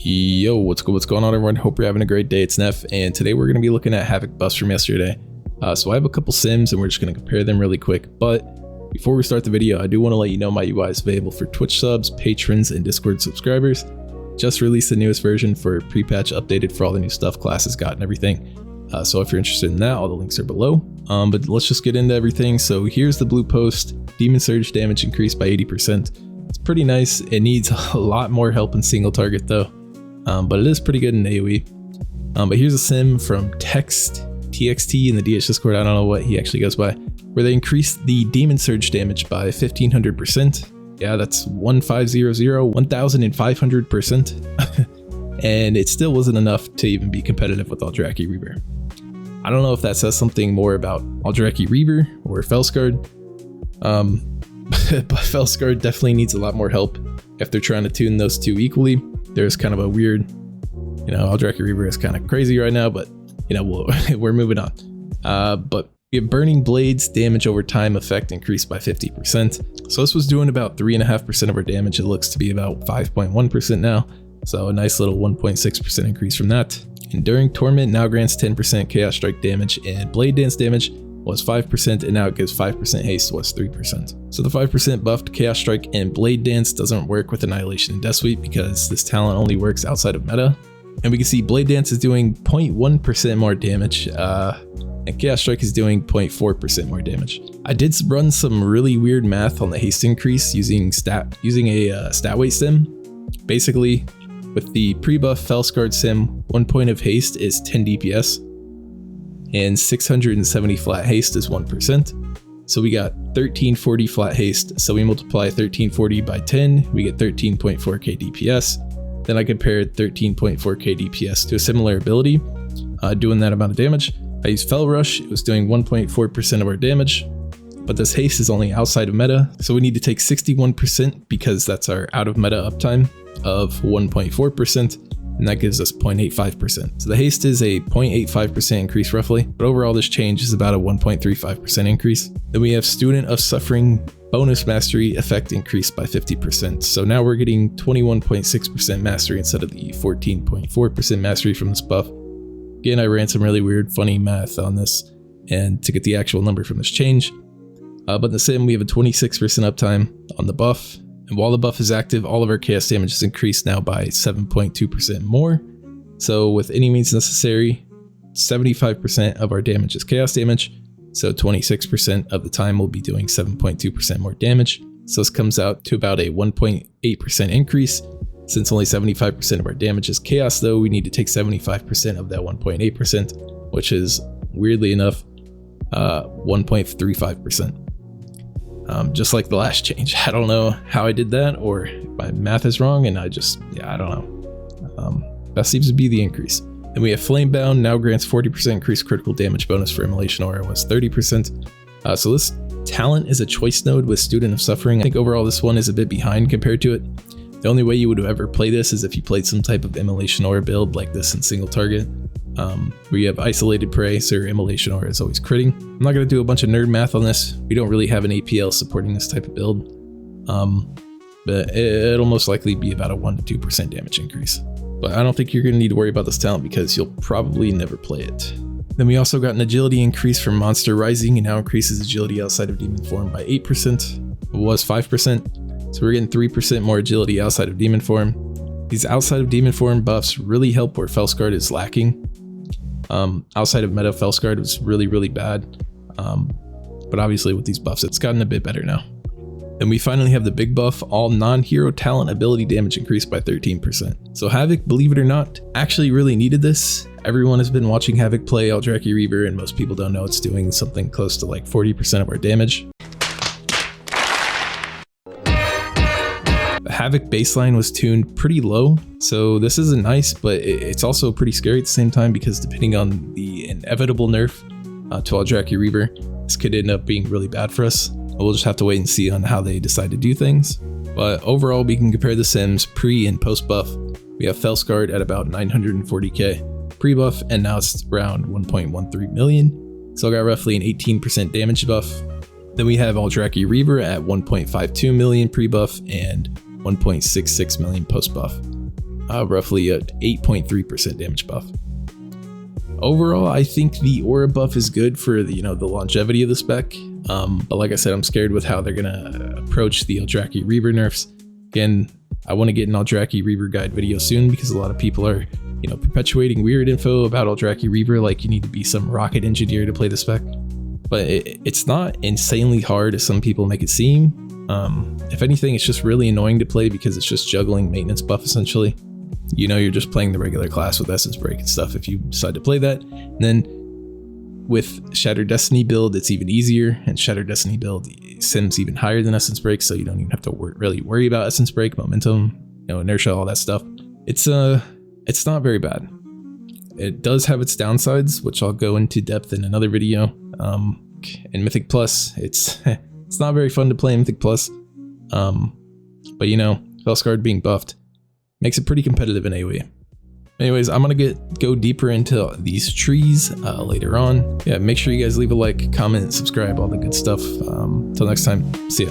Yo, what's good? What's going on, everyone? Hope you're having a great day. It's Neff, and today we're going to be looking at Havoc buffs from yesterday. So I have a couple sims, and we're just going to compare them really quick. But before we start the video, I do want to let you know my UI is available for Twitch subs, patrons, and Discord subscribers. Just released the newest version for pre-patch, updated for all the new stuff classes got and everything. So if you're interested in that, all the links are below. But let's just get into everything. So here's the blue post. Demon Surge damage increased by 80%. It's pretty nice. It needs a lot more help in single target though. But it is pretty good in AoE. But here's a sim from TXT in the DH Discord. I don't know what he actually goes by, where they increased the Demon Surge damage by 1500%. Yeah, that's 1500%. And it still wasn't enough to even be competitive with Aldrachi Reaver. I don't know if that says something more about Aldrachi Reaver or Fel-Scarred. But Fel-Scarred definitely needs a lot more help if they're trying to tune those two equally. There's kind of a weird, Aldrachi Reaver is kind of crazy right now, but we're moving on. But we have Burning Blades damage over time effect increased by 50%. So this was doing about 3.5% of our damage. It looks to be about 5.1% now. So a nice little 1.6% increase from that. Enduring Torment now grants 10% Chaos Strike damage, and Blade Dance damage was 5%, and now it gives 5% haste, was 3%. So the 5% buffed Chaos Strike and Blade Dance doesn't work with Annihilation and Death Sweep because this talent only works outside of meta. And we can see Blade Dance is doing 0.1% more damage, and Chaos Strike is doing 0.4% more damage. I did run some really weird math on the haste increase using a stat weight sim. Basically, with the pre-buff Fel-Scarred sim, 1 point of haste is 10 DPS, and 670 flat haste is 1%. So we got 1340 flat haste. So we multiply 1340 by 10, we get 13.4k DPS. Then I compared 13.4k DPS to a similar ability, doing that amount of damage. I used Fel Rush, it was doing 1.4% of our damage, but this haste is only outside of meta. So we need to take 61% because that's our out of meta uptime of 1.4%. And that gives us 0.85%. So the haste is a 0.85% increase roughly, but overall this change is about a 1.35% increase. Then we have Student of Suffering bonus mastery effect increased by 50%. So now we're getting 21.6% mastery instead of the 14.4% mastery from this buff. Again, I ran some really weird, funny math on this and to get the actual number from this change. But in the sim, we have a 26% uptime on the buff. And while the buff is active, all of our chaos damage is increased now by 7.2% more. So with any means necessary, 75% of our damage is chaos damage. So 26% of the time we'll be doing 7.2% more damage. So this comes out to about a 1.8% increase. Since only 75% of our damage is chaos though, we need to take 75% of that 1.8%, which is weirdly enough, 1.35%. Just like the last change. I don't know how I did that, or if my math is wrong, and I don't know. That seems to be the increase. Then we have Flamebound, now grants 40% increased critical damage bonus for Immolation Aura, was 30%. So this talent is a choice node with Student of Suffering. I think overall this one is a bit behind compared to it. The only way you would ever play this is if you played some type of Immolation Aura build like this in single target. Where you have Isolated Prey, so your Immolation Aura is always critting. I'm not going to do a bunch of nerd math on this. We don't really have an APL supporting this type of build. But it'll most likely be about a 1 to 2% damage increase. But I don't think you're going to need to worry about this talent because you'll probably never play it. Then we also got an agility increase from Monster Rising, and now increases agility outside of demon form by 8%. It was 5%. So we're getting 3% more agility outside of demon form. These outside of demon form buffs really help where Fel-Scarred is lacking. Outside of meta, Fel-Scarred was really, really bad. But obviously with these buffs, it's gotten a bit better now. Then we finally have the big buff, all non-hero talent ability damage increased by 13%. So Havoc, believe it or not, actually really needed this. Everyone has been watching Havoc play Aldrachi Reaver, and most people don't know it's doing something close to like 40% of our damage. The Havoc baseline was tuned pretty low, so this isn't nice, but it's also pretty scary at the same time because depending on the inevitable nerf to Aldrachi Reaver, this could end up being really bad for us. We'll just have to wait and see on how they decide to do things. But overall, we can compare the sims pre and post buff. We have Fel-Scarred at about 940k pre-buff, and now it's around 1.13 million. So I got roughly an 18% damage buff. Then we have Aldrachi Reaver at 1.52 million pre-buff and 1.66 million post-buff. roughly a 8.3% damage buff. Overall, I think the aura buff is good for the, the longevity of the spec. But like I said, I'm scared with how they're gonna approach the Aldrachi Reaver nerfs. Again, I want to get an Aldrachi Reaver guide video soon because a lot of people are, perpetuating weird info about Aldrachi Reaver, like you need to be some rocket engineer to play the spec. But it's not insanely hard as some people make it seem. If anything, it's just really annoying to play because it's just juggling maintenance buff essentially. You're just playing the regular class with Essence Break and stuff if you decide to play that. And then with Shattered Destiny build, it's even easier, and Shattered Destiny build sims even higher than Essence Break, so you don't even have to really worry about Essence Break, momentum, inertia, all that stuff. It's not very bad. It does have its downsides, which I'll go into depth in another video. In Mythic Plus, it's not very fun to play in Mythic Plus. But Fel-Scarred being buffed makes it pretty competitive in AoE. Anyways, I'm gonna go deeper into these trees later on. Yeah, make sure you guys leave a like, comment, subscribe, all the good stuff. Till next time, see ya.